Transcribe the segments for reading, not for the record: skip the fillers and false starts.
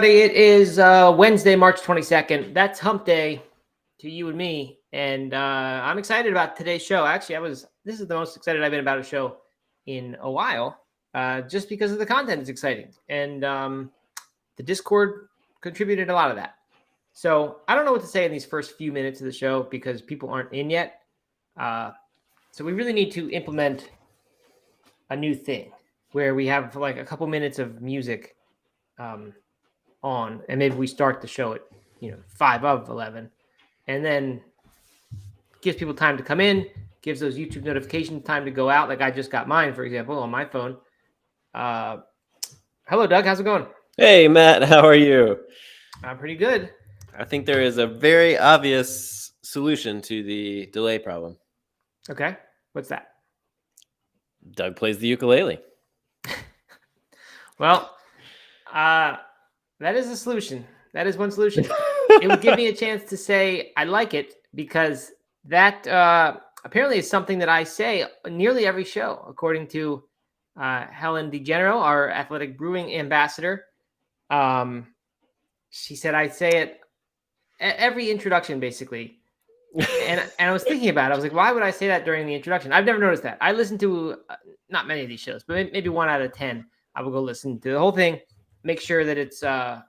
It is Wednesday, March 22nd. That's hump day to you and me. And I'm excited about today's show. Actually, this is the most excited I've been about a show in a while, just because of the content is exciting. And the Discord contributed a lot of that. So I don't know what to say in these first few minutes of the show because people aren't in yet. So we really need to implement a new thing where we have like a couple minutes of music on, and maybe we start the show at 5 of 11, and then gives people time to come in, gives those YouTube notifications time to go out. Like I just got mine, for example, on my phone. Hello, Doug. How's it going? Hey, Matt. How are you? I'm pretty good. I think there is a very obvious solution to the delay problem. Okay. What's that? Doug plays the ukulele. Well, that is a solution. That is one solution. It would give me a chance to say I like it, because that apparently is something that I say nearly every show, according to Helen DeGeneres, our Athletic Brewing ambassador. She said I say it every introduction, basically. And I was thinking about it. I was like, why would I say that during the introduction? I've never noticed that. I listen to not many of these shows, but maybe 1 out of 10. I will go listen to the whole thing, make sure that it's that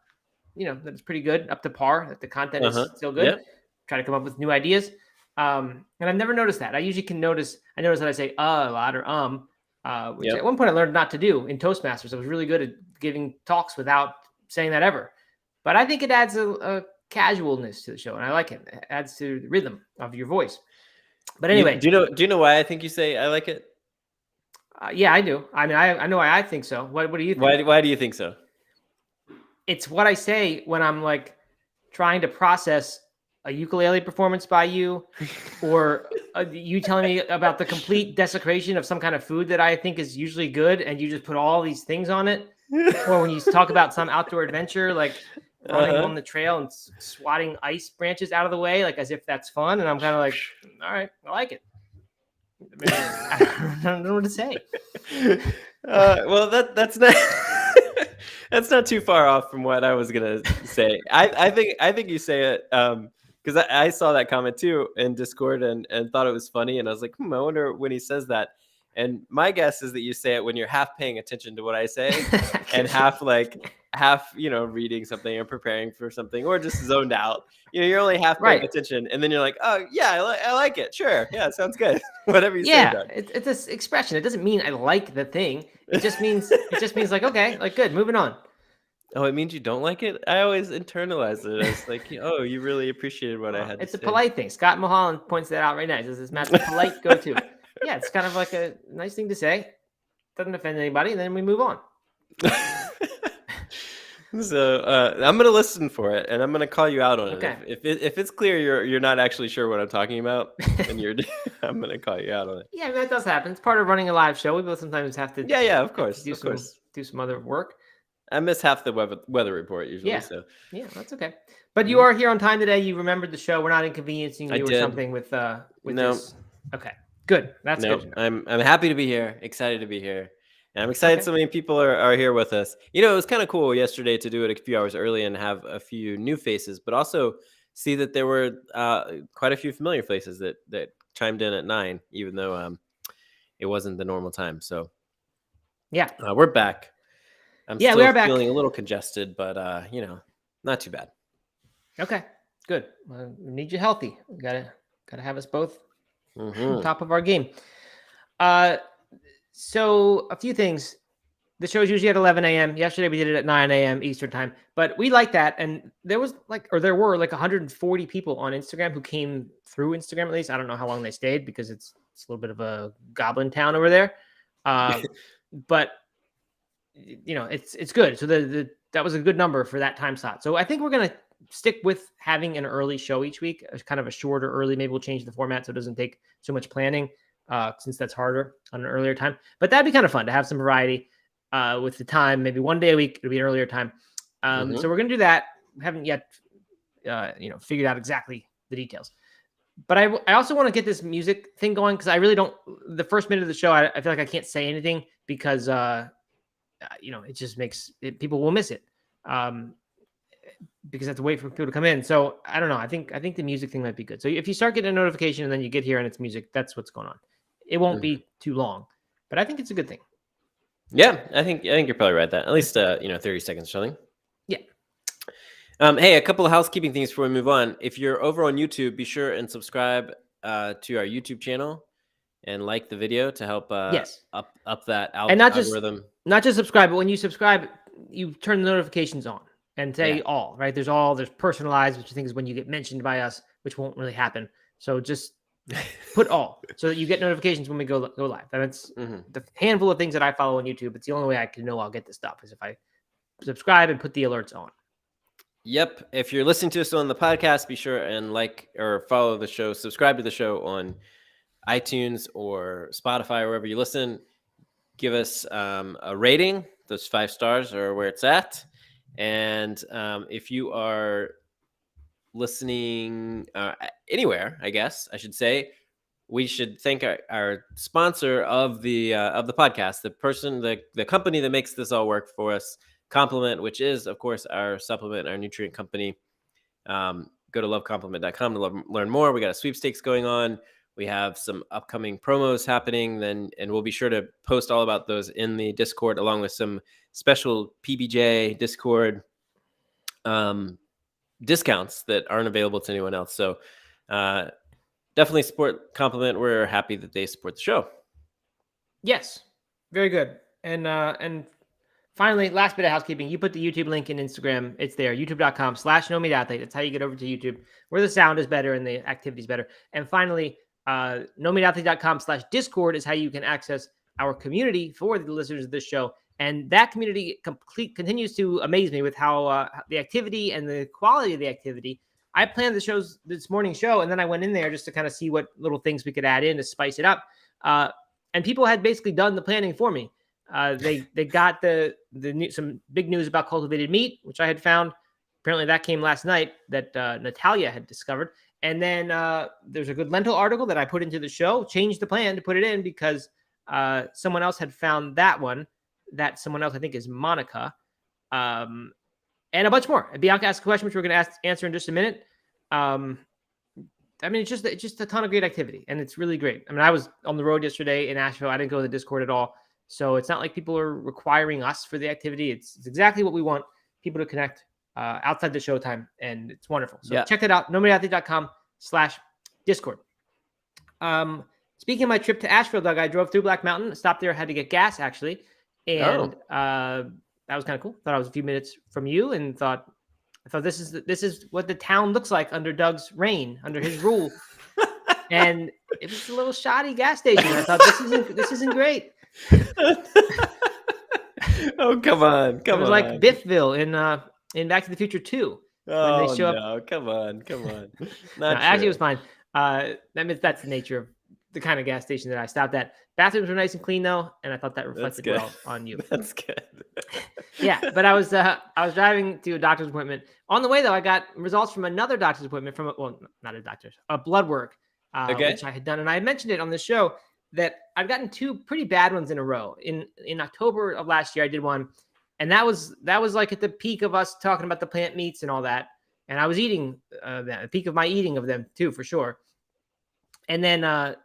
it's pretty good, up to par, that the content is still good. Yep. Try to come up with new ideas. And I've never noticed that. I usually can notice. I notice that I say a lot, or which at one point I learned not to do in Toastmasters. I was really good at giving talks without saying that ever. But I think it adds a casualness to the show, and I like it. It adds to the rhythm of your voice. But anyway, do you know why I think you say I like it? Yeah, I do. I mean, I know why I think so. What do you think? Why do you think so? It's what I say when I'm like trying to process a ukulele performance by you, or you telling me about the complete desecration of some kind of food that I think is usually good, and you just put all these things on it. Or when you talk about some outdoor adventure, like running on the trail and swatting ice branches out of the way, like as if that's fun. And I'm kind of like, all right, I like it. I don't know what to say. Well, that's not that's not too far off from what I was gonna say. I think you say it because I saw that comment too in Discord and thought it was funny, and I was like, I wonder when he says that. And my guess is that you say it when you're half paying attention to what I say and half reading something or preparing for something, or just zoned out. You're only half paying attention, and then you're like, oh yeah, I like it. Sure, yeah, sounds good. Whatever you say, Doug. It's this expression. It doesn't mean I like the thing. It just means like, okay, like good, moving on. Oh, it means you don't like it? I always internalize it as like, oh, you really appreciated what I had to say. It's a polite thing. Scott Mulholland points that out right now. He says, "This Matt's a polite go-to." Yeah, it's kind of like a nice thing to say. Doesn't offend anybody, and then we move on. So I'm gonna listen for it, and I'm gonna call you out on it. If it's clear you're not actually sure what I'm talking about, and I'm gonna call you out on it. Yeah, that does happen. It's part of running a live show. We both sometimes have to. Yeah, of course, do some other work. I miss half the weather report usually. Yeah, so yeah, that's okay. But you are here on time today. You remembered the show. We're not inconveniencing you or something with no. This. Okay, good. That's good. I'm happy to be here. Excited to be here. And I'm excited so many people are here with us. It was kind of cool yesterday to do it a few hours early and have a few new faces, but also see that there were quite a few familiar faces that chimed in at 9, even though it wasn't the normal time. So yeah, we're back. I'm still feeling a little congested, but not too bad. Okay, good. We need you healthy. We gotta have us both on top of our game. So a few things. The show is usually at 11 a.m. Yesterday we did it at 9 a.m. Eastern time, but we like that. And there were like 140 people on Instagram who came through Instagram. At least I don't know how long they stayed, because it's a little bit of a goblin town over there. But it's good. So that was a good number for that time slot. So I think we're gonna stick with having an early show each week, kind of a shorter early. Maybe we'll change the format so it doesn't take so much planning, since that's harder on an earlier time. But that'd be kind of fun to have some variety with the time. Maybe one day a week it'll be an earlier time. So we're gonna do that. We haven't yet figured out exactly the details. But I also want to get this music thing going, because I really don't. The first minute of the show, I feel like I can't say anything because it just makes people will miss it. because I have to wait for people to come in. So I don't know. I think the music thing might be good. So if you start getting a notification and then you get here and it's music, that's what's going on. It won't be too long, but I think it's a good thing. Yeah, I think you're probably right. That at least 30 seconds or something. Yeah. Hey, a couple of housekeeping things before we move on. If you're over on YouTube, be sure and subscribe to our YouTube channel and like the video to help Yes. up that And algorithm. not just subscribe, but when you subscribe, you turn the notifications on and say all, right? There's personalized, which I think is when you get mentioned by us, which won't really happen. So just put all so that you get notifications when we go live. That's the handful of things that I follow on YouTube. It's the only way I can know I'll get this stuff is if I subscribe and put the alerts on. Yep. If you're listening to us on the podcast, be sure and like or follow the show, subscribe to the show on iTunes or Spotify, or wherever you listen. Give us a rating. Those 5 stars are where it's at. And if you are listening anywhere, I guess I should say, we should thank our sponsor of the podcast, the company that makes this all work for us, Complement, which is, of course, our supplement, our nutrient company. Go to lovecomplement.com to learn more. We got a sweepstakes going on. We have some upcoming promos happening, and we'll be sure to post all about those in the Discord, along with some special PBJ Discord discounts that aren't available to anyone else. So definitely support Complement. We're happy that they support the show. Yes, very good. And finally, last bit of housekeeping. You put the YouTube link in Instagram. It's there, youtube.com/NoMeatAthlete. That's how you get over to YouTube, where the sound is better and the activity is better. And finally, NoMeatAthlete.com/Discord is how you can access our community for the listeners of this show. And that community continues to amaze me with how the activity and the quality of the activity. I planned this morning's show, and then I went in there just to kind of see what little things we could add in to spice it up. And people had basically done the planning for me. They got some big news about cultivated meat, which I had found. Apparently that came last night that Natalia had discovered. And then there's a good lentil article that I put into the show, changed the plan to put it in because someone else had found that one. That someone else, I think, is Monica. And a bunch more. Bianca asked a question, which we're going to answer in just a minute. I mean, it's just a ton of great activity, and it's really great. I mean, I was on the road yesterday in Asheville. I didn't go to the Discord at all. So it's not like people are requiring us for the activity. It's exactly what we want people to connect outside the showtime, and it's wonderful. So check that out, NoMeatAthlete.com/Discord. Speaking of my trip to Asheville, Doug, I drove through Black Mountain, stopped there, had to get gas, actually. And that was kind of cool. Thought I was a few minutes from you, and I thought this is what the town looks like under Doug's reign, under his rule. And it was a little shoddy gas station. I thought this isn't great. Oh, come on. It was like Biffville in Back to the Future 2. Oh, when they show up. Come on. Actually, it was fine. That means that's the nature of the kind of gas station that I stopped at. Bathrooms were nice and clean though, and I thought that reflected well on you. That's good. Yeah, but I was driving to a doctor's appointment. On the way though, I got results from another doctor's appointment not a doctor's, a blood work, which I had done, and I had mentioned it on the show that I've gotten 2 pretty bad ones in a row. In October of last year, I did one, and that was like at the peak of us talking about the plant meats and all that, and I was eating the peak of my eating of them too, for sure. And then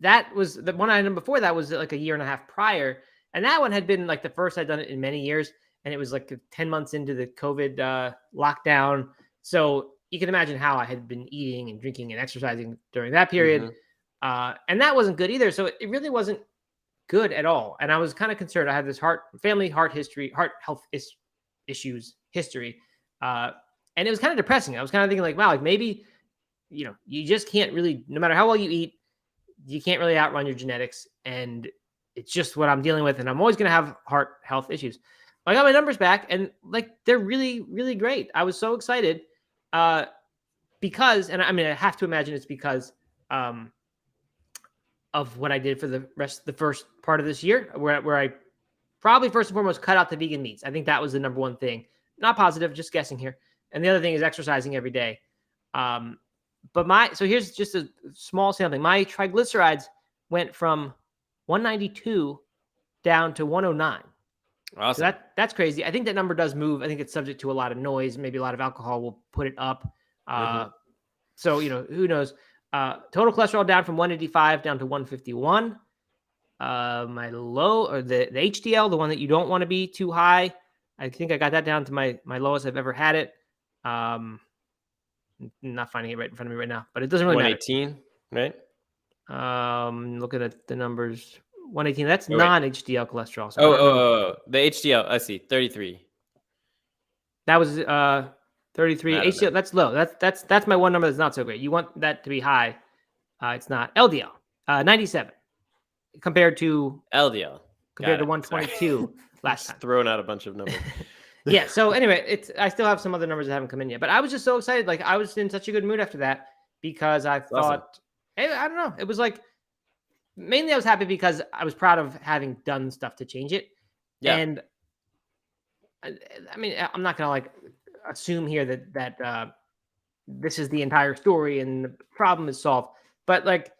that was the one item before that was like a year and a half prior. And that one had been like the first I'd done it in many years. And it was like 10 months into the COVID lockdown. So you can imagine how I had been eating and drinking and exercising during that period. And that wasn't good either. So it really wasn't good at all. And I was kind of concerned. I had this heart health issues history. And it was kind of depressing. I was kind of thinking like, wow, like maybe, you just can't really, no matter how well you eat, you can't really outrun your genetics, and it's just what I'm dealing with. And I'm always going to have heart health issues. I got my numbers back, and like, they're really, really great. I was so excited because, and I mean, I have to imagine it's because of what I did for the first part of this year, where I probably first and foremost cut out the vegan meats. I think that was the number one thing. Not positive, just guessing here. And the other thing is exercising every day. So here's just a small sampling. My triglycerides went from 192 down to 109. So Awesome. that's crazy. I think that number does move. I think it's subject to a lot of noise. Maybe a lot of alcohol will put it up. Mhm. So who knows? Total cholesterol down from 185 down to 151. My low or the HDL, the one that you don't want to be too high. I think I got that down to my lowest I've ever had it. Not finding it right in front of me right now, but it doesn't really matter. 118, right? Looking at the numbers, 118. That's Oh, wait. non-HDL cholesterol. So I Oh, don't know. the HDL. I see. 33. That was 33 I don't know. HDL. That's low. That's my one number that's not so great. You want that to be high. It's not. LDL 97 compared to LDL. Got it. 122 last Just time. throwing out a bunch of numbers. Yeah. So anyway, I still have some other numbers that haven't come in yet, but I was just so excited. Like I was in such a good mood after that because I Awesome. thought, hey, I don't know. It was like mainly I was happy because I was proud of having done stuff to change it. Yeah. And I mean, I'm not gonna like assume here that this is the entire story and the problem is solved. But like,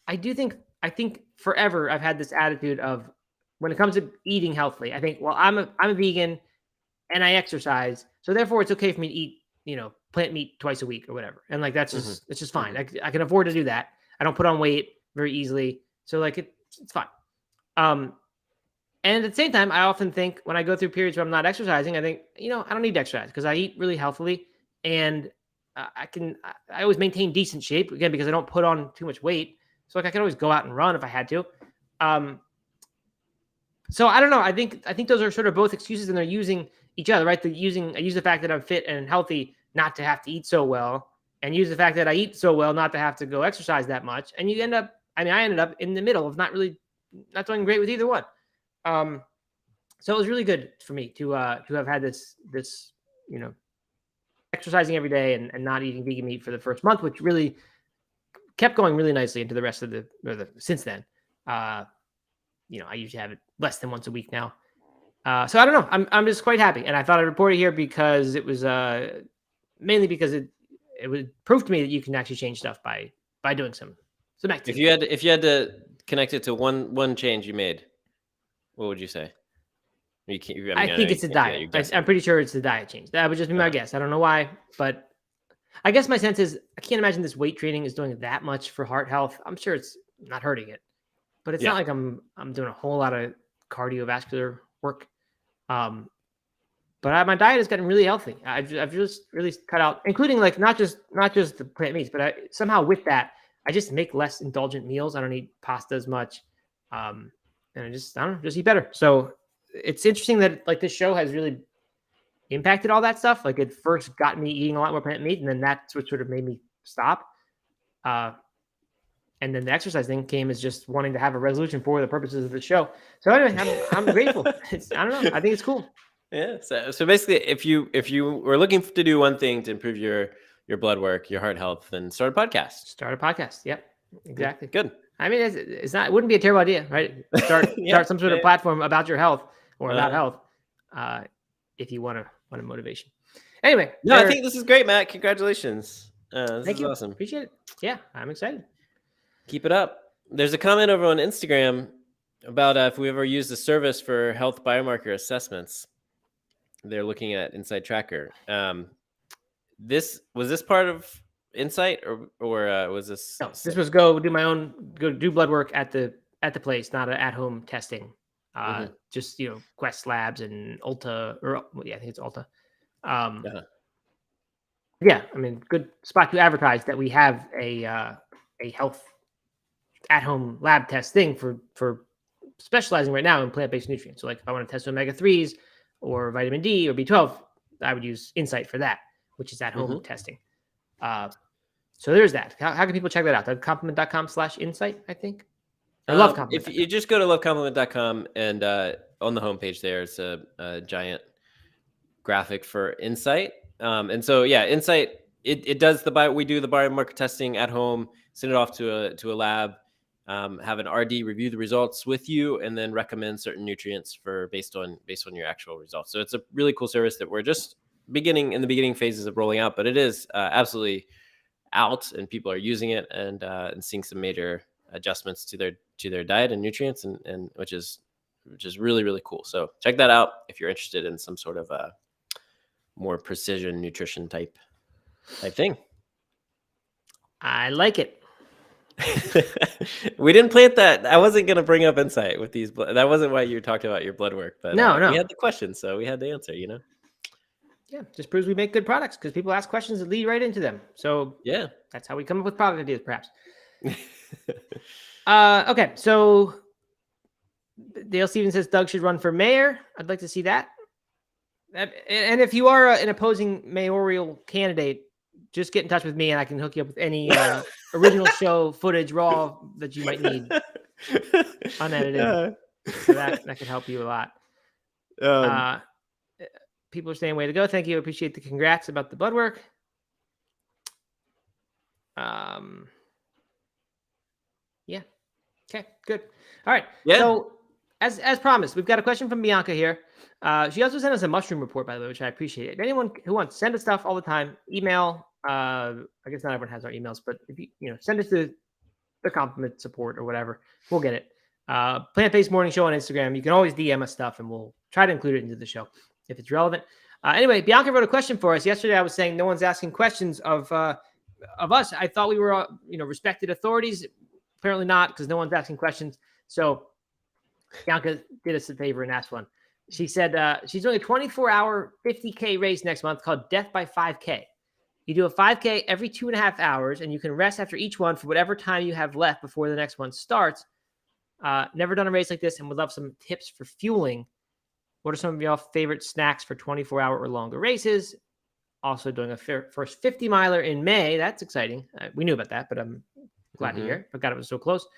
I think forever I've had this attitude of when it comes to eating healthily, I think, well, I'm a vegan and I exercise, so therefore it's okay for me to eat, plant meat twice a week or whatever. And like that's just it's just fine. I can afford to do that. I don't put on weight very easily, so like it's fine. And at the same time, I often think when I go through periods where I'm not exercising, I think, I don't need to exercise because I eat really healthily and I always maintain decent shape again because I don't put on too much weight. So like I can always go out and run if I had to. So I don't know. I think those are sort of both excuses and they're using each other, right? I use the fact that I'm fit and healthy not to have to eat so well, and use the fact that I eat so well not to have to go exercise that much. And I ended up in the middle of not doing great with either one. So it was really good for me to have had this exercising every day and not eating vegan meat for the first month, which really kept going really nicely into the rest of the since then. I usually have it less than once a week now. So I don't know. I'm just quite happy, and I thought I'd report it here because it was mainly because it would prove to me that you can actually change stuff by doing some activity. If you had to connect it to one change you made, what would you say? I think it's the diet. I'm pretty sure it's the diet change. That would just be my guess. I don't know why, but I guess my sense is I can't imagine this weight training is doing that much for heart health. I'm sure it's not hurting it, but it's not like I'm doing a whole lot of cardiovascular work. But my diet has gotten really healthy. I've just really cut out, including like not just the plant meats, but somehow with that, I just make less indulgent meals. I don't eat pasta as much, and I don't know, just eat better. So it's interesting that like this show has really impacted all that stuff. Like it first got me eating a lot more plant meat, and then that's what sort of made me stop. And then the exercise thing came as just wanting to have a resolution for the purposes of the show. So anyway, I'm grateful. I don't know. I think it's cool. Yeah. So basically, if you were looking to do one thing to improve your blood work, your heart health, then start a podcast. Start a podcast. Yep. Exactly. Good. I mean, it's not. It wouldn't be a terrible idea, right? Start some sort of platform about your health or about health, if you want a motivation. Anyway, no, I think this is great, Matt. Congratulations. Thank you. Awesome. Appreciate it. Yeah, I'm excited. Keep it up. There's a comment over on Instagram about if we ever use the service for health biomarker assessments. They're looking at Insight Tracker. Was this part of Insight or was this? No, this was go do blood work at the place, not an at-home testing. Just Quest Labs and Ulta, I think it's Ulta. Yeah, I mean, good spot to advertise that we have a health at-home lab test thing for specializing right now in plant-based nutrients. So like if I want to test omega-3s or vitamin D or B12, I would use Insight for that, which is at-home testing. So there's that. How can people check that out? Lovecomplement.com/insight, I think. I love Complement. If you just go to lovecomplement.com and on the homepage there, it's a giant graphic for Insight. And so, Insight, it does we do the biomarker testing at home, send it off to a lab, have an RD review the results with you, and then recommend certain nutrients based on your actual results. So it's a really cool service that we're just in the beginning phases of rolling out, but it is absolutely out, and people are using it and seeing some major adjustments to their diet and nutrients, and which is really, really cool. So check that out if you're interested in some sort of more precision nutrition type thing. I like it. We didn't plant that. I wasn't going to bring up insight with these. That wasn't why you talked about your blood work, but No. we had the question, so we had the answer, Yeah, just proves we make good products because people ask questions that lead right into them. So Yeah. that's how we come up with product ideas, perhaps. Okay, so Dale Stevens says Doug should run for mayor. I'd like to see that. And if you are an opposing mayoral candidate, just get in touch with me and I can hook you up with any original show footage raw that you might need, unedited. So that could help you a lot. People are saying, way to go. Thank you. Appreciate the congrats about the blood work. Yeah. Okay, good. All right. Yeah. So as promised, we've got a question from Bianca here. She also sent us a mushroom report, by the way, which I appreciate. Anyone who wants, send us stuff all the time. Email. I guess not everyone has our emails, but if you send us the compliment support or whatever, we'll get it. Plant-based morning show on Instagram. You can always DM us stuff, and we'll try to include it into the show if it's relevant. Anyway, Bianca wrote a question for us yesterday. I was saying no one's asking questions of us. I thought we were respected authorities. Apparently not, because no one's asking questions. So Bianca did us a favor and asked one. She said she's doing a 24-hour 50K race next month called Death by 5K. You do a 5K every 2.5 hours, and you can rest after each one for whatever time you have left before the next one starts. Never done a race like this and would love some tips for fueling. What are some of y'all favorite snacks for 24-hour or longer races? Also doing a first 50 miler in May. That's exciting. We knew about that, but I'm glad to hear. Forgot it was so close.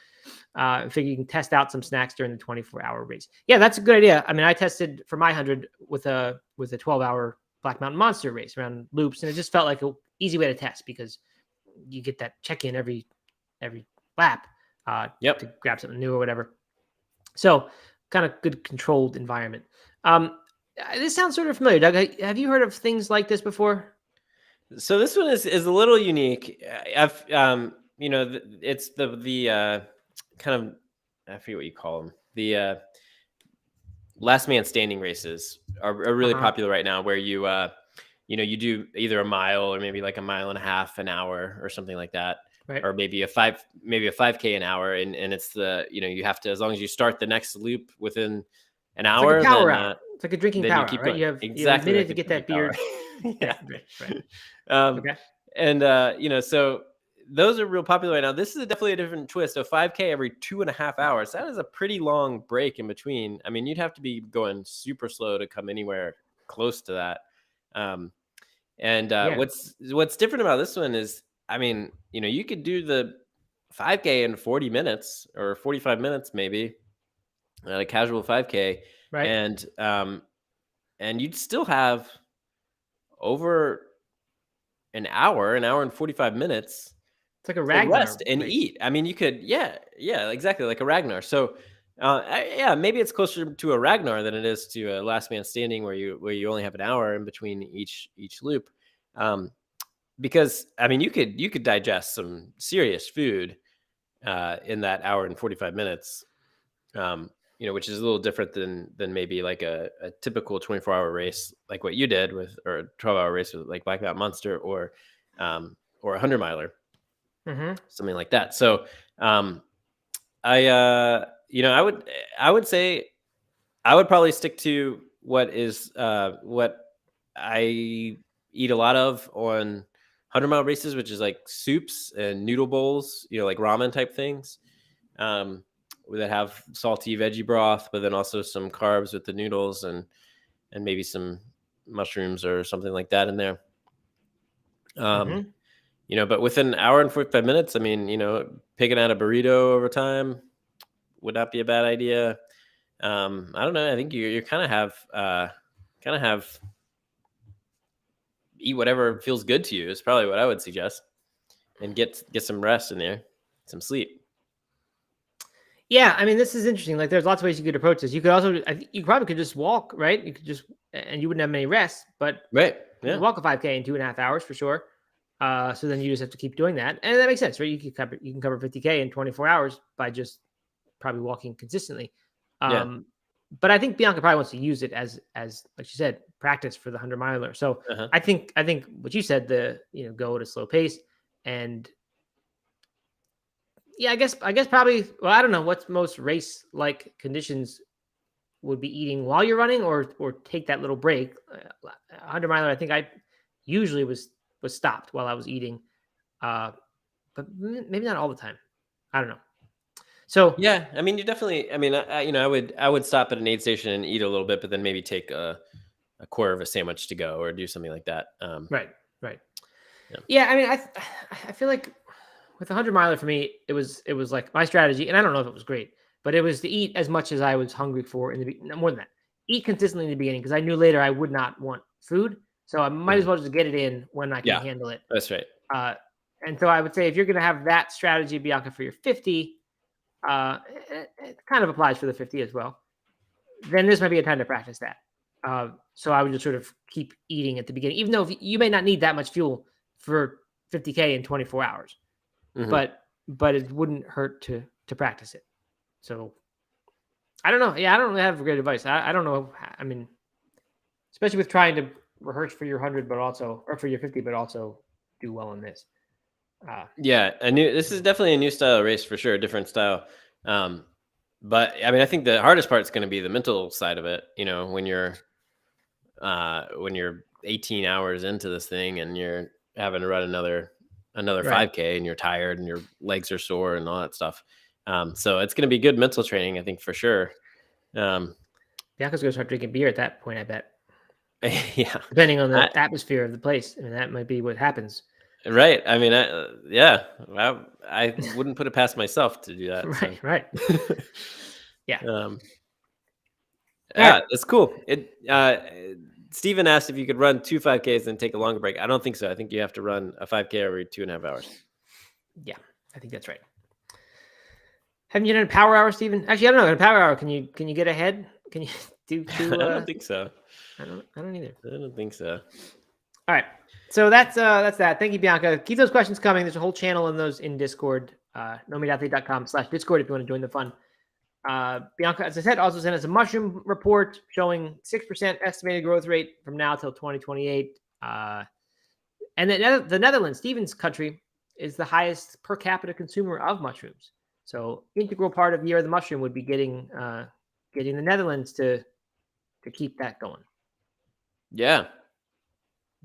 I figure you can test out some snacks during the 24-hour race. Yeah, that's a good idea. I mean, I tested for my 100 with a 12-hour Black Mountain Monster race around loops, and it just felt like an easy way to test because you get that check-in every lap to grab something new or whatever. So kind of good controlled environment. This sounds sort of familiar, Doug. Have you heard of things like this before? So this one is a little unique. I've it's the kind of, I forget what you call them. The last man standing races are really popular right now, where you you do either a mile or maybe like a mile and a half an hour or something like that. Right. Or maybe a 5K an hour. And it's you have to, as long as you start the next loop within an hour. It's like a power hour. It's like a drinking power hour, right? You have exactly a minute to get that beer. Yeah. Right. Okay. And, so those are real popular right now. This is definitely a different twist. So 5K every 2.5 hours. That is a pretty long break in between. I mean, you'd have to be going super slow to come anywhere close to that. What's different about this one is, I mean, you could do the 5K in 40 minutes or 45 minutes, maybe a casual 5K. Right. And you'd still have over an hour and 45 minutes. It's like a Ragnar rest and eat. I mean, you could, yeah, exactly. Like a Ragnar. So, maybe it's closer to a Ragnar than it is to a last man standing where you only have an hour in between each loop. Because I mean, you could digest some serious food in that hour and 45 minutes, which is a little different than maybe like a typical 24-hour race, like what you did or a 12-hour race with like Black Mountain Monster or a 100-miler, something like that. So I would say I would probably stick to what I eat a lot of on 100-mile races, which is like soups and noodle bowls, like ramen type things that have salty veggie broth, but then also some carbs with the noodles and maybe some mushrooms or something like that in there. But within an hour and 45 minutes, I mean, picking out a burrito over time would not be a bad idea. I don't know. I think you kind of have eat whatever feels good to you is probably what I would suggest, and get some rest in there, some sleep. Yeah, I mean, this is interesting. Like, there's lots of ways you could approach this. You could also, you probably could just walk, right? You could just, and you wouldn't have many rests, but right, you could walk a 5K in 2.5 hours for sure. So then you just have to keep doing that, and that makes sense, right? You can cover 50K in 24 hours by just probably walking consistently. but I think Bianca probably wants to use it as like she said, practice for the 100-miler. So Uh-huh. I think what you said, go at a slow pace, and yeah, I guess probably. Well, I don't know what's most race like conditions would be eating while you're running, or take that little break. 100-miler, I think I usually was stopped while I was eating, but maybe not all the time. I don't know. So Yeah, I mean, you definitely. I mean, I would stop at an aid station and eat a little bit, but then maybe take a quarter of a sandwich to go, or do something like that. right. Yeah. Yeah, I mean, I feel like with 100-miler for me, it was like my strategy, and I don't know if it was great, but it was to eat as much as I was hungry for no, more than that. Eat consistently in the beginning because I knew later I would not want food, so I might as well just get it in when I can Yeah, handle it. that's right. And so I would say if you're going to have that strategy, Bianca, for your 50, it kind of applies for the 50 as well. Then this might be a time to practice that. So I would just sort of keep eating at the beginning, even though you may not need that much fuel for 50K in 24 hours, but it wouldn't hurt to practice it. So I don't know. Yeah, I don't really have great advice. I don't know. I mean, especially with trying to rehearse for your 100, but also, or for your 50, but also do well in this. Yeah, this is definitely a new style of race for sure, a different style. But I mean, I think the hardest part is going to be the mental side of it. You know, when you're 18 hours into this thing and you're having to run another Right. 5K and you're tired and your legs are sore and all that stuff. So it's going to be good mental training, I think, for sure. Bianca's going to start drinking beer at that point, I bet. Yeah, Depending on the atmosphere of the place. I mean, that might be what happens. right. I mean, I wouldn't put it past myself to do that. Right. Yeah. Yeah, that's cool. Steven asked if you could run 2 5Ks and take a longer break. I don't think so. I think you have to run a 5K every 2.5 hours. Yeah, I think that's right. Haven't you done a power hour, Steven? Actually, I don't know. In a power hour, can you get ahead? Can you do? I don't think so. I don't either. I don't think so. All right. So that's that. Thank you, Bianca. Keep those questions coming. There's a whole channel in those in Discord. NoMeatAthlete.com/Discord if you want to join the fun. Bianca, as I said, also sent us a mushroom report showing 6% estimated growth rate from now till 2028. And the Netherlands, Steven's country, is the highest per capita consumer of mushrooms. So integral part of Year of the Mushroom would be getting the Netherlands to keep that going. Yeah.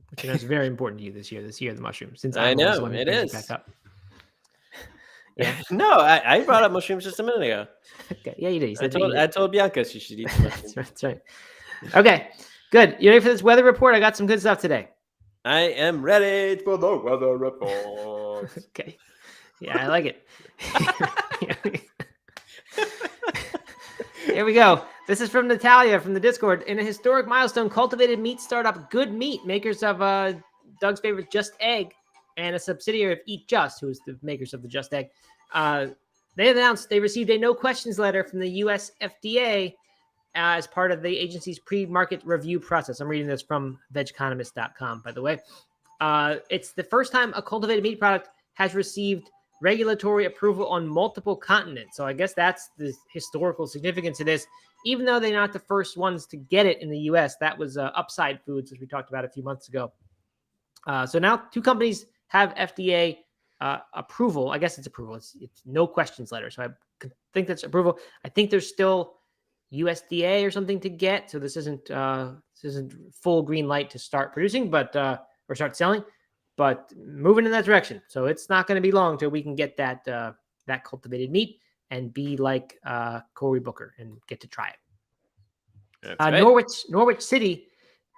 Which is very important to you this year of the mushroom. Since I know it is back up. Yeah. No, I brought up mushrooms just a minute ago. Okay. Yeah, you did. I told Bianca she should eat some mushrooms. That's right. Okay, good. You ready for this weather report? I got some good stuff today. I am ready for the weather report. Okay. Yeah, I like it. Here we go. This is from Natalia from the Discord. In a historic milestone, cultivated meat startup Good Meat, makers of Doug's favorite Just Egg, and a subsidiary of Eat Just, who is the makers of the Just Egg, they announced they received a no questions letter from the U.S. FDA as part of the agency's pre-market review process. I'm reading this from vegeconomist.com, by the way. It's the first time a cultivated meat product has received regulatory approval on multiple continents. So I guess that's the historical significance of this. Even though they're not the first ones to get it in the U.S., that was Upside Foods, as we talked about a few months ago. So now 2 companies have FDA approval. I guess it's approval. It's no questions letter. So I think that's approval. I think there's still USDA or something to get. So this isn't full green light to start producing, but or start selling, but moving in that direction. So it's not going to be long till we can get that cultivated meat and be like Cory Booker and get to try it. Right. Norwich City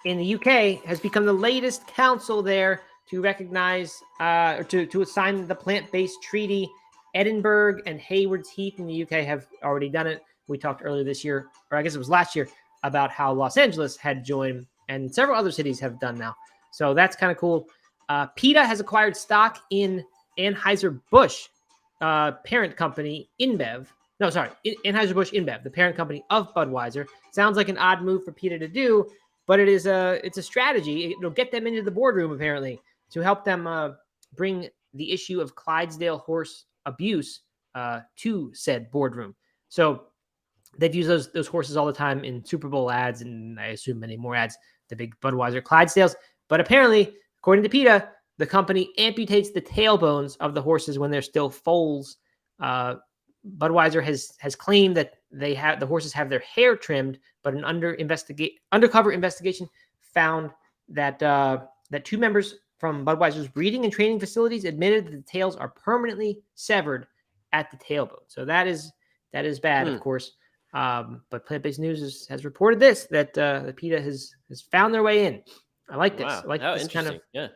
in the UK has become the latest council there to recognize or to sign the plant-based treaty. Edinburgh and Haywards Heath in the UK have already done it. We talked earlier this year, or I guess it was last year, about how Los Angeles had joined, and several other cities have done now. So that's kind of cool. PETA has acquired stock in Anheuser-Busch, parent company InBev. No, sorry, Anheuser-Busch InBev, the parent company of Budweiser. Sounds like an odd move for PETA to do, but it's a strategy. It'll get them into the boardroom apparently to help them bring the issue of Clydesdale horse abuse to said boardroom. So they've used those horses all the time in Super Bowl ads, and I assume many more ads, the big Budweiser Clydesdales. But apparently, according to PETA, the company amputates the tailbones of the horses when they're still foals. Budweiser has claimed that the horses have their hair trimmed, but an undercover investigation found that that two members from Budweiser's breeding and training facilities admitted that the tails are permanently severed at the tailbone. So that is bad, of course. But Plant-Based News has reported that the PETA has found their way in. I like this. Wow. I like this kind of. Yeah.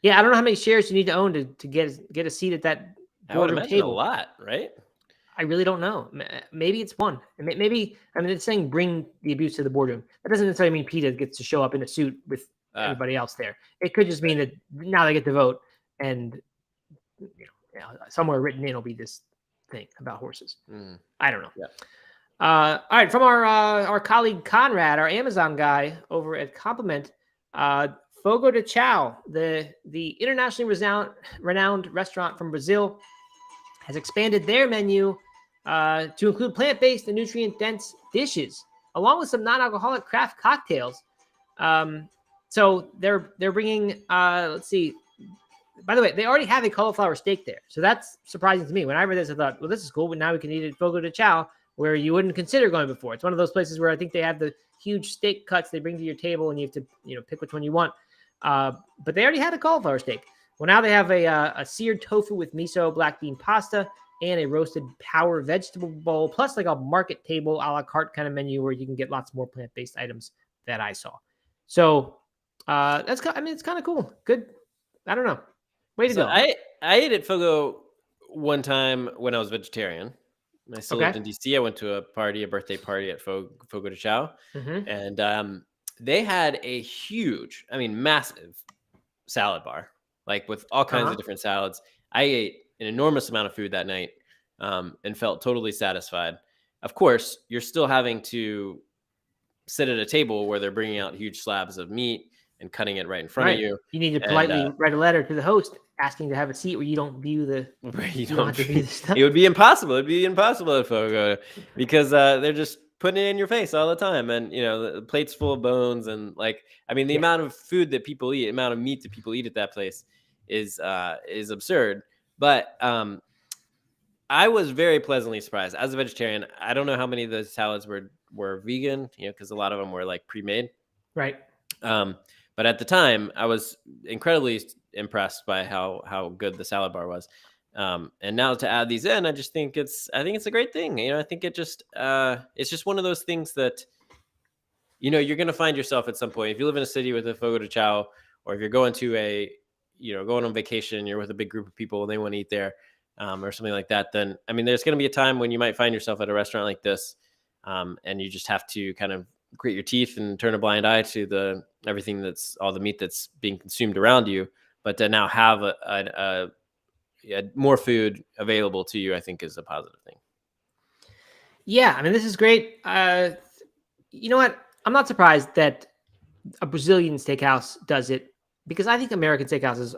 I don't know how many shares you need to own to get a seat at that I would boardroom imagine table. a lot, right? I really don't know. Maybe it's one. Maybe it's saying bring the abuse to the boardroom. That doesn't necessarily mean PETA gets to show up in a suit with everybody else there. It could just mean that now they get to vote, and somewhere written in will be this thing about horses. I don't know. Yeah. All right, from our colleague Conrad, our Amazon guy over at Compliment, Fogo de Chao, the internationally renowned restaurant from Brazil, has expanded their menu to include plant-based and nutrient-dense dishes, along with some non-alcoholic craft cocktails. So they're bringing. Let's see. By the way, they already have a cauliflower steak there, so that's surprising to me. When I read this, I thought, well, this is cool, but now we can eat at Fogo de Chao, where you wouldn't consider going before. It's one of those places where I think they have the huge steak cuts they bring to your table, and you have to pick which one you want. But they already had a cauliflower steak. Well, now they have a seared tofu with miso, black bean pasta, and a roasted power vegetable bowl, plus like a market table a la carte kind of menu where you can get lots more plant-based items that I saw. So it's kind of cool. Good. I don't know. Way to go. I ate at Fogo one time when I was vegetarian. I still lived in DC. I went to a birthday party at Fogo de Chao, and they had a huge, massive salad bar, like with all kinds of different salads. I ate an enormous amount of food that night, and felt totally satisfied. Of course, you're still having to sit at a table where they're bringing out huge slabs of meat and cutting it right in front of you. You need to politely write a letter to the host asking to have a seat where you don't view the. You don't have to view the stuff. It would be impossible. It'd be impossible at Fogo because they're just putting it in your face all the time, and the plate's full of bones, and the amount of food that people eat, the amount of meat that people eat at that place is absurd. But I was very pleasantly surprised as a vegetarian. I don't know how many of those salads were vegan, because a lot of them were like pre-made. Right. But at the time, I was incredibly impressed by how good the salad bar was. And now to add these in, I think it's a great thing. I think it's just one of those things that, you're going to find yourself at some point. If you live in a city with a Fogo de Chao, or if you're going to going on vacation, you're with a big group of people and they want to eat there, or something like that, then, there's going to be a time when you might find yourself at a restaurant like this. And you just have to kind of grit your teeth and turn a blind eye to everything that's all the meat that's being consumed around you. But to now have a more food available to you, I think is a positive thing. Yeah, this is great. You know what? I'm not surprised that a Brazilian steakhouse does it, because I think American steakhouses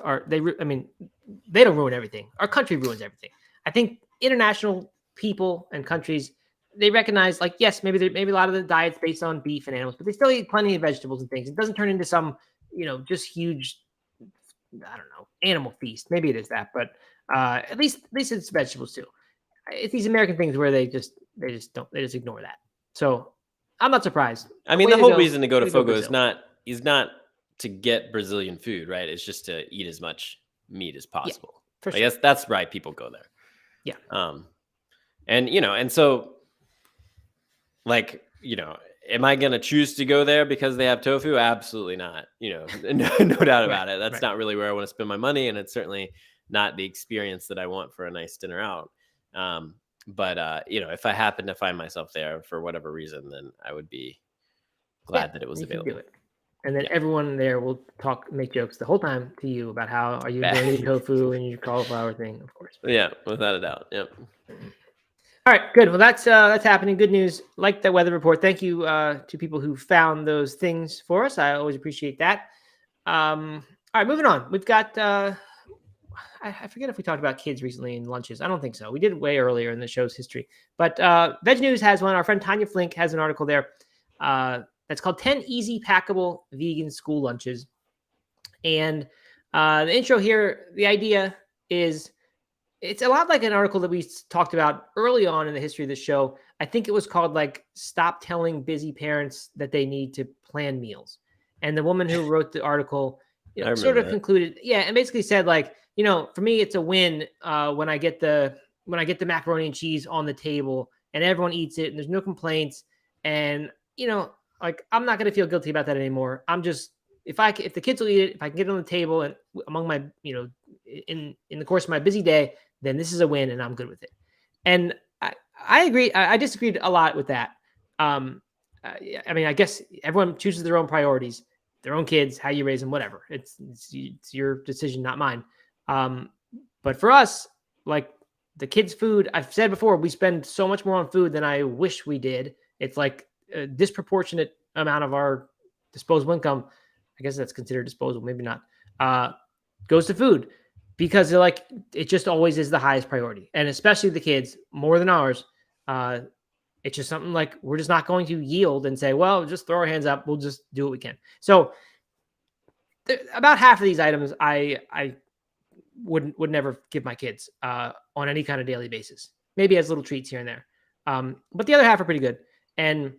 they don't ruin everything. Our country ruins everything. I think international people and countries, they recognize, yes, maybe a lot of the diet's based on beef and animals, but they still eat plenty of vegetables and things. It doesn't turn into some, just huge, I don't know, animal feast. Maybe it is that, but at least it's vegetables too. It's these American things where they just ignore that. So I'm not surprised. The whole reason to go to Fogo is not to get Brazilian food, right? It's just to eat as much meat as possible. Yeah, for sure. I guess that's why people go there. Yeah. And so, am I going to choose to go there because they have tofu? Absolutely not. No doubt about it. That's not really where I want to spend my money. And it's certainly not the experience that I want for a nice dinner out. But if I happen to find myself there for whatever reason, then I would be glad that it was available. Do it. And then everyone there will make jokes the whole time to you about how are you going to eat tofu and your cauliflower thing, of course. Yeah, without a doubt. Yep. All right, good. Well, that's happening. Good news. Like the weather report. Thank you to people who found those things for us. I always appreciate that. All right, moving on. We've got I forget if we talked about kids recently in lunches. I don't think so. We did way earlier in the show's history. But Veg News has one. Our friend Tanya Flink has an article there that's called 10 Easy Packable Vegan School Lunches. And the intro here, the idea is it's a lot like an article that we talked about early on in the history of the show. I think it was called like Stop Telling Busy Parents That They Need to Plan Meals. And the woman who wrote the article sort of concluded, and basically said like, for me, it's a win when I get the macaroni and cheese on the table and everyone eats it and there's no complaints. And, like I'm not going to feel guilty about that anymore. I'm just, if the kids will eat it, if I can get it on the table and among my, in the course of my busy day, then this is a win and I'm good with it. And I agree. I disagreed a lot with that. I mean, I guess everyone chooses their own priorities, their own kids, how you raise them, whatever. It's your decision, not mine. But for us, like the kids' food, I've said before, we spend so much more on food than I wish we did. It's like a disproportionate amount of our disposable income. I guess that's considered disposable, maybe not, goes to food because it just always is the highest priority. And especially the kids more than ours. It's just something like we're just not going to yield and say, well, just throw our hands up. We'll just do what we can. So about half of these items, I would never give my kids on any kind of daily basis, maybe as little treats here and there. But the other half are pretty good. And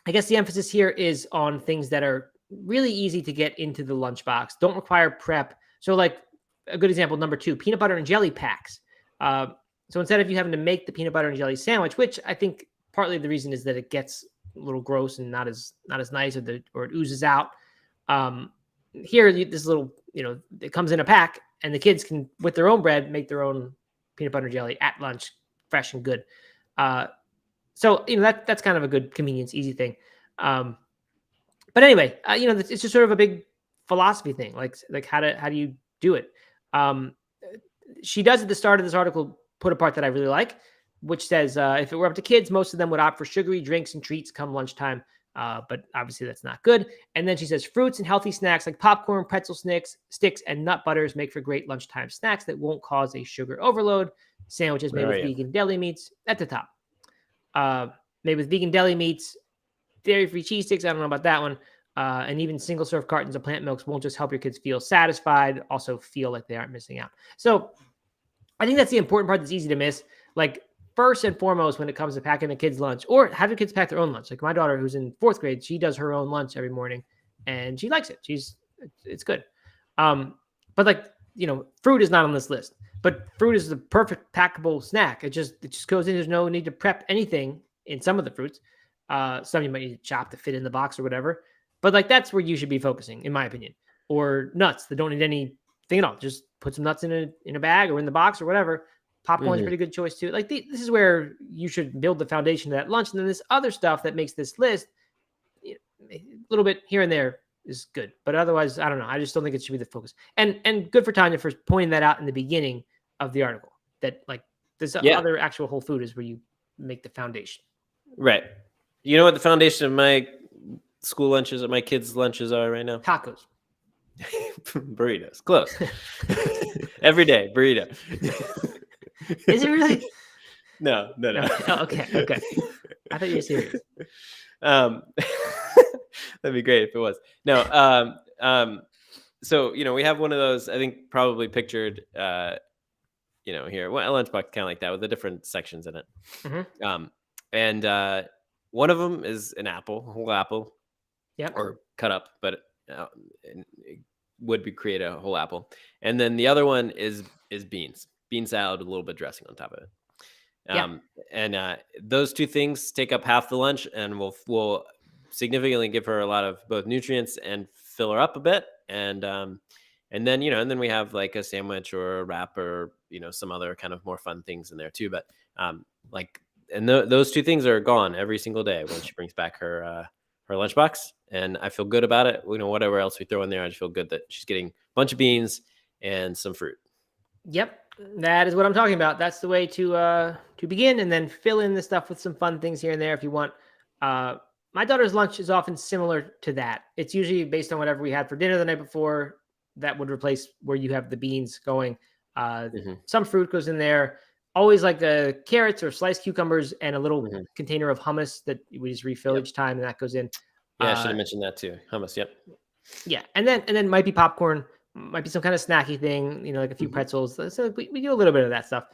I guess the emphasis here is on things that are really easy to get into the lunchbox, don't require prep. So like a good example, number 2, peanut butter and jelly packs. So instead of you having to make the peanut butter and jelly sandwich, which I think partly the reason is that it gets a little gross and not as nice, or it oozes out. Here, this little, it comes in a pack, and the kids can, with their own bread, make their own peanut butter and jelly at lunch, fresh and good. So that's kind of a good convenience, easy thing. But anyway, it's just sort of a big philosophy thing, like how do you do it? She does at the start of this article put a part that I really like, which says, if it were up to kids, most of them would opt for sugary drinks and treats come lunchtime. But obviously that's not good. And then she says, fruits and healthy snacks like popcorn, pretzel sticks, and nut butters make for great lunchtime snacks that won't cause a sugar overload. Sandwiches made with vegan deli meats at the top. Made with vegan deli meats, dairy-free cheese sticks. I don't know about that one. And even single-serve cartons of plant milks won't just help your kids feel satisfied, also feel like they aren't missing out. So I think that's the important part that's easy to miss. Like, first and foremost, when it comes to packing the kids' lunch, or have your kids pack their own lunch. Like my daughter, who's in 4th grade, she does her own lunch every morning, and she likes it. It's good. But like, fruit is not on this list. But fruit is the perfect packable snack. It just goes in. There's no need to prep anything in some of the fruits. Some you might need to chop to fit in the box or whatever. But like that's where you should be focusing, in my opinion. Or nuts that don't need anything at all. Just put some nuts in a bag or in the box or whatever. Popcorn's a pretty good choice too. Like this is where you should build the foundation of that lunch. And then this other stuff that makes this list a little bit here and there is good. But otherwise, I don't know. I just don't think it should be the focus. And good for Tanya for pointing that out in the beginning of the article. That like this other actual whole food is where you make the foundation. Right. You know what the foundation of my school lunches or my kids' lunches are right now? Tacos. Burritos. Close. Every day, burrito. Is it really? No. Oh, okay. I thought you were serious. That'd be great if it was. No. So we have one of those. I think probably pictured. Here, a lunchbox kind of like that with the different sections in it. Mm-hmm. And one of them is an apple, a whole apple. Yep. Or cut up, but it would create a whole apple. And then the other one is bean salad with a little bit of dressing on top of it. And those two things take up half the lunch, and will significantly give her a lot of both nutrients and fill her up a bit. And then we have like a sandwich or a wrap or some other kind of more fun things in there too. But those two things are gone every single day when she brings back her lunchbox, and I feel good about it. Whatever else we throw in there, I just feel good that she's getting a bunch of beans and some fruit. Yep, that is what I'm talking about. That's the way to begin, and then fill in the stuff with some fun things here and there if you want. My daughter's lunch is often similar to that. It's usually based on whatever we had for dinner the night before. That would replace where you have the beans going. Mhm. Some fruit goes in there. Always like carrots or sliced cucumbers and a little Mhm. container of hummus that we just refill Yep. each time, and that goes in. Yeah, I should Uh, have mentioned that too. Hummus. Yep. yeah, and then might be popcorn, might be some kind of snacky thing, like a few Mhm. pretzels. So we do a little bit of that stuff,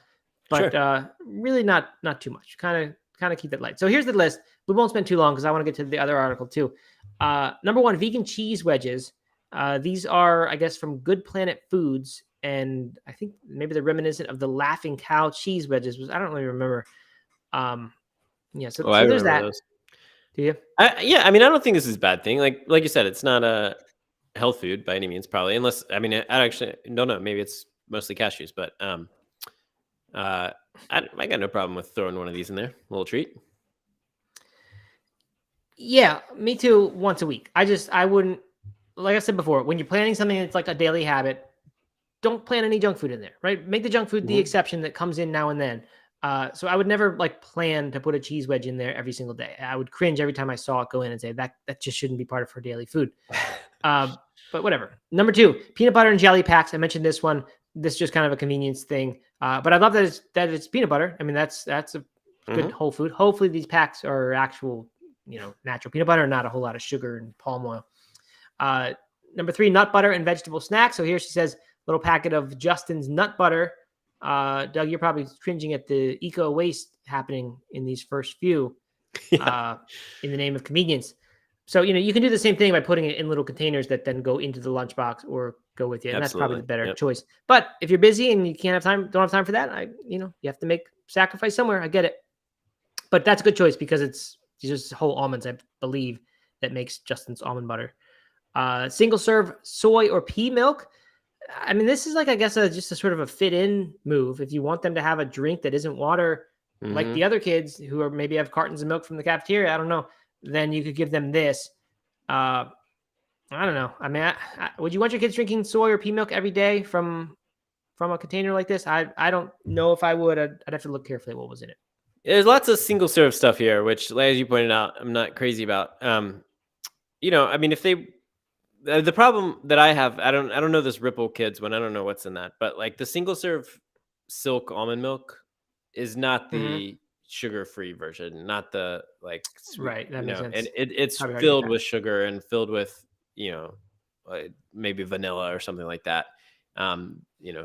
but Sure. really not too much. Kind of keep it light. So here's the list. We won't spend too long because I want to get to the other article too. Number one, vegan cheese wedges. These are, I guess, from Good Planet Foods, and I think maybe they're reminiscent of the Laughing Cow cheese wedges. I don't really remember. Um, yeah, so Oh, I there's remember that. those. Do you? Yeah, I mean, I don't think this is a bad thing. Like you said, it's not a health food by any means, probably. Unless, I mean, I actually don't know. Maybe it's mostly cashews, but uh, I got no problem with throwing one of these in there. A little treat. Yeah, me too. Once a week. I wouldn't, like I said before, when you're planning something that's like a daily habit, don't plan any junk food in there, right? Make the junk food the Mhm. exception that comes in now and then. So I would never like plan to put a cheese wedge in there every single day. I would cringe every time I saw it go in and say that just shouldn't be part of her daily food. Uh, but whatever. Number two, peanut butter and jelly packs. I mentioned this one. This is just kind of a convenience thing. But I love that it's peanut butter. I mean, that's a good Mhm. whole food. Hopefully these packs are actual, natural peanut butter, not a whole lot of sugar and palm oil. Uh, Number three, nut butter and vegetable snacks. So here she says, little packet of Justin's nut butter. Doug, you're probably cringing at the eco waste happening in these first few Yeah, uh, in the name of convenience. So, you can do the same thing by putting it in little containers that then go into the lunchbox or go with you. And that's probably absolutely. the better Yep. choice. But if you're busy and you can't have time, don't have time for that, you have to make sacrifice somewhere. I get it. But that's a good choice because it's just whole almonds, I believe, that makes Justin's almond butter. Single serve soy or pea milk. I mean, this is like, I guess, just a sort of a fit in move. If you want them to have a drink that isn't water, like Mhm. the other kids who are maybe have cartons of milk from the cafeteria, I don't know, then you could give them this. Uh, I don't know. I mean, would you want your kids drinking soy or pea milk every day from a container like this? I don't know if I would. I'd have to look carefully what was in it. There's lots of single serve stuff here, which, as you pointed out, I'm not crazy about. I mean, if they the problem that I have, I don't know this Ripple Kids one. I don't know what's in that, but like the single serve Silk almond milk is not Hmm. the sugar free version, not the like sweet, Right, that makes and sense. it's Probably hard to get filled that. with sugar and filled with you know maybe vanilla or something like that.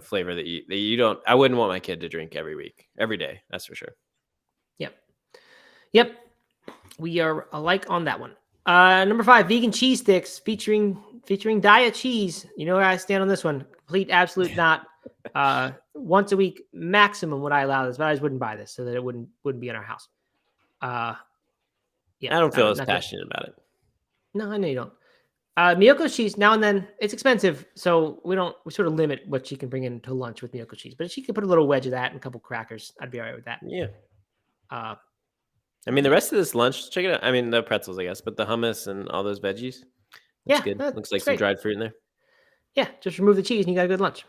Flavor that you don't. I wouldn't want my kid to drink every week, every day. That's for sure. Yep. Yep. We are alike on that one. Number five, vegan cheese sticks featuring diet cheese. You know where I stand on this one. Complete absolute not. Once a week maximum would I allow this, but I just wouldn't buy this so that it wouldn't be in our house. Uh, yeah, I don't feel as not good. passionate about it. No, I know you don't. Miyoko cheese now and then it's expensive, so we sort of limit what she can bring in to lunch with Miyoko cheese. But if she could put a little wedge of that and a couple crackers, I'd be all right with that. Yeah. Uh, I mean, the yeah, rest of this lunch, check it out. I mean, the pretzels, I guess, but the hummus and all those veggies, looks yeah, good. Looks like that's some great. dried fruit in there. Yeah, just remove the cheese and you got a good lunch.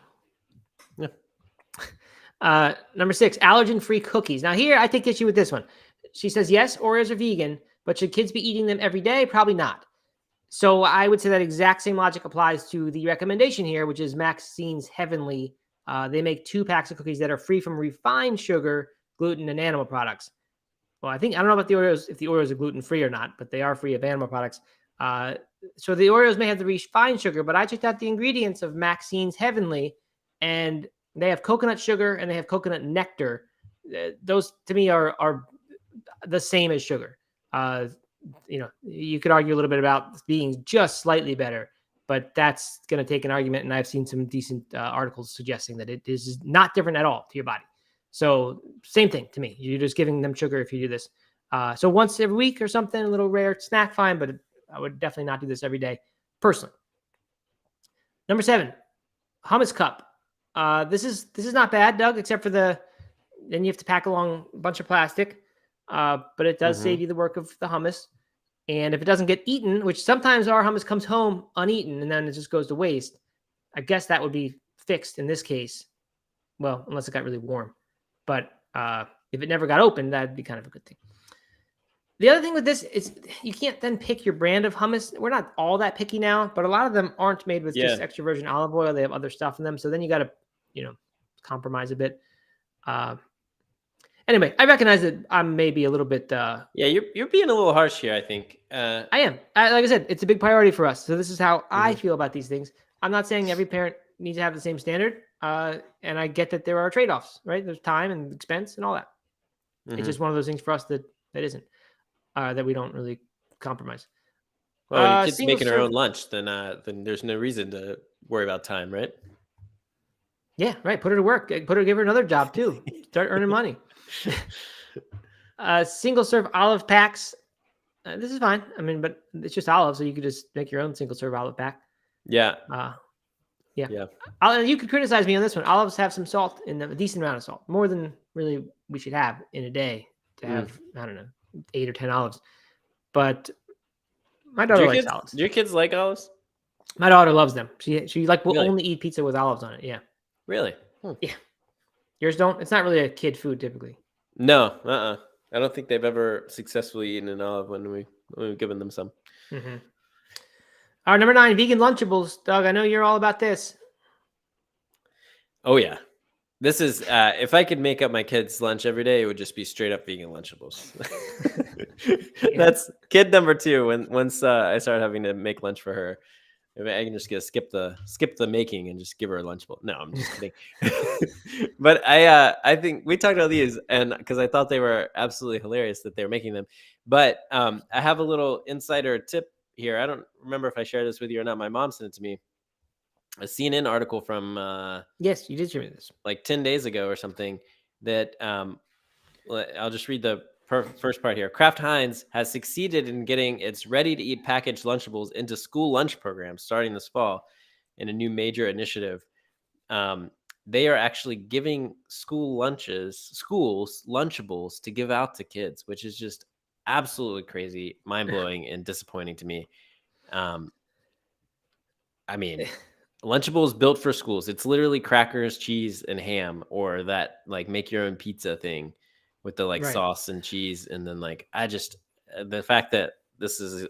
Yeah. Number six, allergen-free cookies. Now here, I take issue with this one. She says yes, Oreos are vegan, but should kids be eating them every day? Probably not. So I would say that exact same logic applies to the recommendation here, which is Maxine's Heavenly. They make 2 packs of cookies that are free from refined sugar, gluten, and animal products. Well, I don't know about the Oreos, if the Oreos are gluten free or not, but they are free of animal products. Uh, so the Oreos may have the refined sugar, but I checked out the ingredients of Maxine's Heavenly, and they have coconut sugar and they have coconut nectar. Those to me are the same as sugar. You could argue a little bit about being just slightly better, but that's going to take an argument. And I've seen some decent articles suggesting that it is not different at all to your body. So same thing to me. You're just giving them sugar if you do this. So once every week or something, a little rare snack, fine, but I would definitely not do this every day personally. Number 7, hummus cup. This is not bad, Doug, except for then you have to pack along a bunch of plastic. But it does Hmm. save you the work of the hummus. And if it doesn't get eaten, which sometimes our hummus comes home uneaten and then it just goes to waste, I guess that would be fixed in this case. Well, unless it got really warm. But if it never got opened, that'd be kind of a good thing. The other thing with this is you can't then pick your brand of hummus. We're not all that picky now, but a lot of them aren't made with just Yeah. extra virgin olive oil. They have other stuff in them. So then you got to, you know, compromise a bit. Anyway, I recognize that I'm maybe a little bit. Yeah, you're being a little harsh here, I think. I am. Like I said, it's a big priority for us. So this is how I Mhm. feel about these things. I'm not saying every parent needs to have the same standard. And I get that there are trade-offs, right? There's time and expense and all that. It's Mhm. just one of those things for us that isn't, that we don't really compromise. Well, when your kid's Single making her serve. own lunch, then there's no reason to worry about time, right? Yeah, right. Put her to work. Give her another job too. Start earning money. Single serve olive packs. This is fine. I mean, but it's just olive, so you could just make your own single serve olive pack. Yeah. Yeah. Yeah. You could criticize me on this one. Olives have some salt in them, a decent amount of salt, more than really we should have in a day to have, I don't know, 8 or 10 olives. But my daughter likes olives. Do your kids like olives? My daughter loves them. She like will Really? only eat pizza with olives on it. Yeah. Really? Yeah. Yours don't? It's not really a kid food typically. No. I don't think they've ever successfully eaten an olive when we've given them some. Mm-hmm. Our number 9, vegan Lunchables. Doug, I know you're all about this. Oh yeah. This is if I could make up my kids' lunch every day, it would just be straight up vegan Lunchables. Yeah. That's kid number 2. Once I start having to make lunch for her, I can just skip the making and just give her a Lunchable. No, I'm just kidding. But I think we talked about these, and because I thought they were absolutely hilarious that they were making them. But I have a little insider tip here. I don't remember if I shared this with you or not. My mom sent it to me. A CNN article from Yes, you did show me this. like 10 days ago or something that I'll just read the first part here. Kraft Heinz has succeeded in getting its ready-to-eat packaged Lunchables into school lunch programs starting this fall in a new major initiative. They are actually giving schools Lunchables to give out to kids, which is just absolutely crazy, mind-blowing, and disappointing to me. I mean, Lunchables built for schools. It's literally crackers, cheese, and ham, or that like make your own pizza thing with the like Right. sauce and cheese. And then like the fact that this is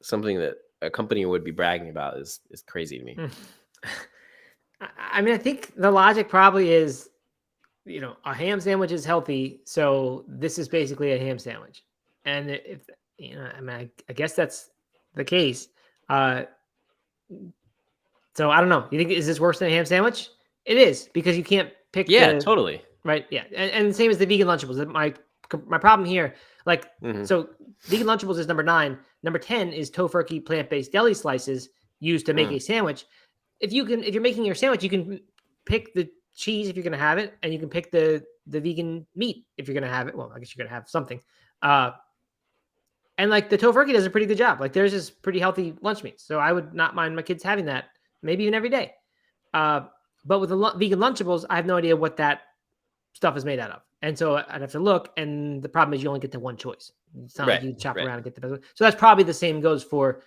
something that a company would be bragging about is crazy to me. I mean, I think the logic probably is, a ham sandwich is healthy, so this is basically a ham sandwich. And if I mean, I guess that's the case. So I don't know. You think, is this worse than a ham sandwich? It is, because you can't pick. Yeah, totally. Right. Yeah, and the same as the vegan Lunchables. My problem here, like, so vegan Lunchables is number 9. Number 10 is Tofurkey plant-based deli slices used to make a sandwich. If you're making your sandwich, you can pick the cheese if you're going to have it, and you can pick the vegan meat if you're going to have it. Well, I guess you're going to have something. And like the Tofurkey does a pretty good job. Like theirs is pretty healthy lunch meat, so I would not mind my kids having that, maybe even every day. But with the vegan Lunchables, I have no idea what that stuff is made out of, and so I'd have to look. And the problem is, you only get the one choice. It's not like you chop around and get the best one. So that's probably the same goes for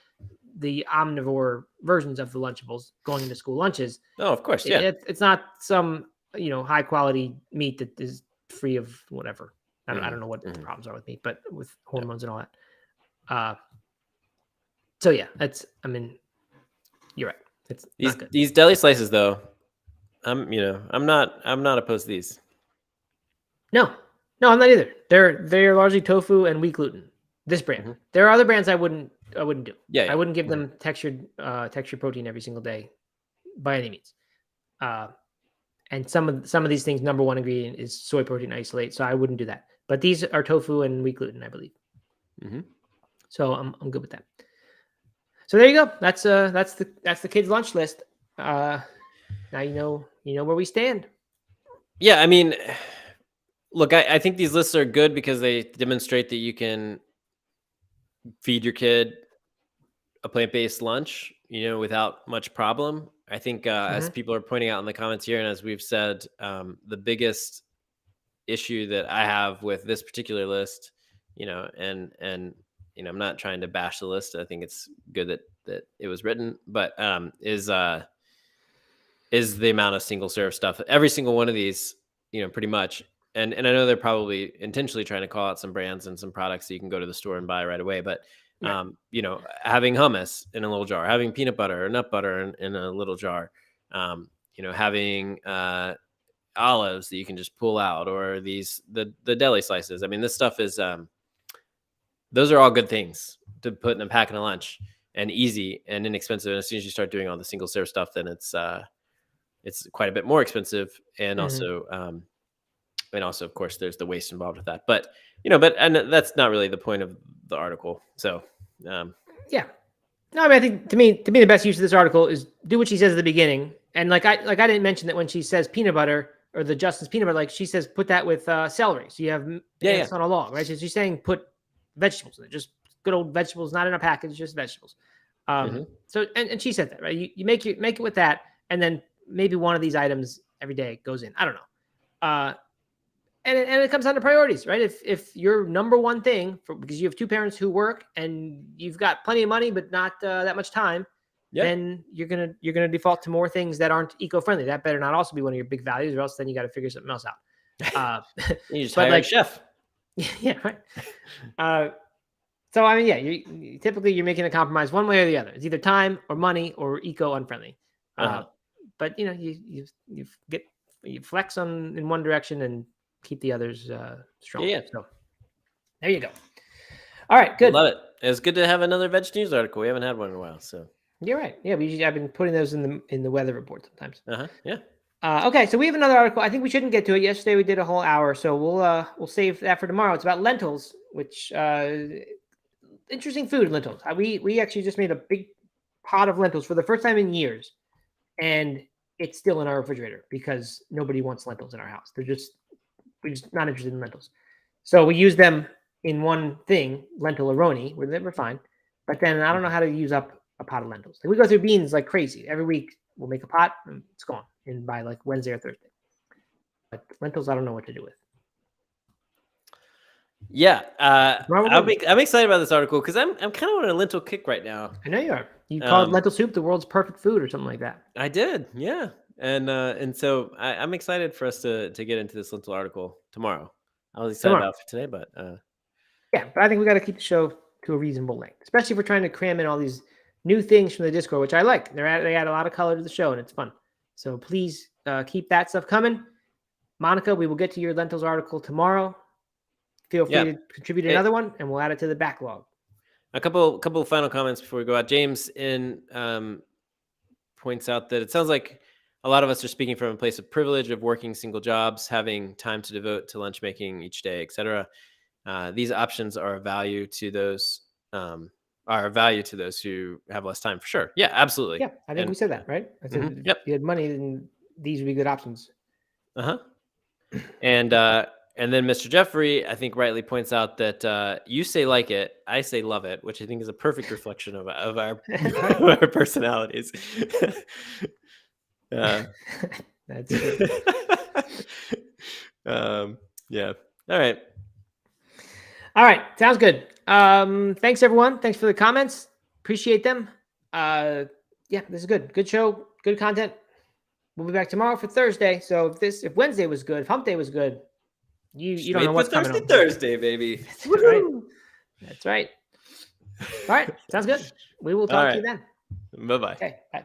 the omnivore versions of the Lunchables going into school lunches. Oh, of course, yeah. It's not some high quality meat that is free of whatever. I don't know what the problems are with meat, but with hormones and all that. So yeah, I mean, you're right. It's these deli slices though. I'm not opposed to these. No, I'm not either. They're largely tofu and wheat gluten. This brand. There are other brands I wouldn't do. Yeah. I wouldn't give them textured protein every single day by any means. And some of these things, number 1 ingredient is soy protein isolate, so I wouldn't do that. But these are tofu and wheat gluten, I believe. So I'm good with that. So there you go. That's the kids' lunch list. Now you know where we stand. Yeah, I mean, look, I think these lists are good because they demonstrate that you can feed your kid a plant-based lunch, without much problem. I think as people are pointing out in the comments here, and as we've said, the biggest issue that I have with this particular list, and I'm not trying to bash the list. I think it's good that it was written, but is the amount of single serve stuff. Every single one of these, pretty much. And I know they're probably intentionally trying to call out some brands and some products that you can go to the store and buy right away. But, having hummus in a little jar, having peanut butter or nut butter in a little jar, having olives that you can just pull out, or the deli slices. I mean, this stuff is those are all good things to put in a pack and a lunch, and easy and inexpensive. And as soon as you start doing all the single serve stuff, then it's quite a bit more expensive, and Mhm. also of course there's the waste involved with that. But and that's not really the point of the article. So Yeah. No, I mean, I think to me, the best use of this article is do what she says at the beginning. And I didn't mention that when she says peanut butter or the Justin's peanut butter, like she says, put that with celery. So you have, Yeah, it's on a log, right? So she's saying put vegetables in it, just good old vegetables, not in a package, just vegetables. Mhm. So, and she said that, right? You make it with that. And then maybe one of these items every day goes in. I don't know. And it comes down to priorities, right? If your number one thing, because you have two parents who work and you've got plenty of money but not that much time, Yeah. then you're gonna default to more things that aren't eco-friendly. That better not also be one of your big values, or else then you got to figure something else out. You just But hire a chef. yeah, right. So I mean, yeah, typically you're making a compromise one way or the other. It's either time or money or eco-unfriendly. Uh-huh. But you flex in one direction and keep the others strong. Yeah. So there you go. All right, good. Love it. It's good to have another veg news article. We haven't had one in a while, so You're right. Yeah, I've been putting those in the weather report sometimes. yeah. Okay, so we have another article. I think we shouldn't get to it. Yesterday we did a whole hour, so we'll save that for tomorrow. It's about lentils, which interesting food. Lentils. We actually just made a big pot of lentils for the first time in years, and it's still in our refrigerator because nobody wants lentils in our house. We're just not interested in lentils. So we use them in one thing, lentil-aroni, where they were fine. But then I don't know how to use up a pot of lentils. Like we go through beans like crazy. Every week we'll make a pot and it's gone in by like Wednesday or Thursday. But lentils, I don't know what to do with. Yeah, Robert, I'm excited about this article because I'm kind of on a lentil kick right now. I know you are. You called lentil soup the world's perfect food or something like that. I did, yeah, and so I'm excited for us to get into this lentil article tomorrow. I was excited about it for today, but yeah, but I think we got to keep the show to a reasonable length, especially if we're trying to cram in all these new things from the Discord, which I like. They add a lot of color to the show and it's fun. So please keep that stuff coming. Monica, we will get to your lentils article tomorrow. Feel free to contribute another one, and we'll add it to the backlog. A couple final comments before we go out. James points out that it sounds like a lot of us are speaking from a place of privilege of working single jobs, having time to devote to lunch making each day, etc. These options are of value to those who have less time, for sure. Yeah, absolutely. Yeah, I think we said that, right? I said if you had money, then these would be good options. And then Mr. Jeffrey, I think, rightly points out that you say like it, I say love it, which I think is a perfect reflection of our personalities. That's true. Yeah. All right. Sounds good. Thanks everyone. Thanks for the comments. Appreciate them. Yeah, this is good. Good show. Good content. We'll be back tomorrow for Thursday. So if Wednesday was good, if Hump Day was good, you don't know what's coming on Thursday, baby. That's right. That's right. All right. Sounds good. We will talk to you then. Bye-bye. Okay. Bye.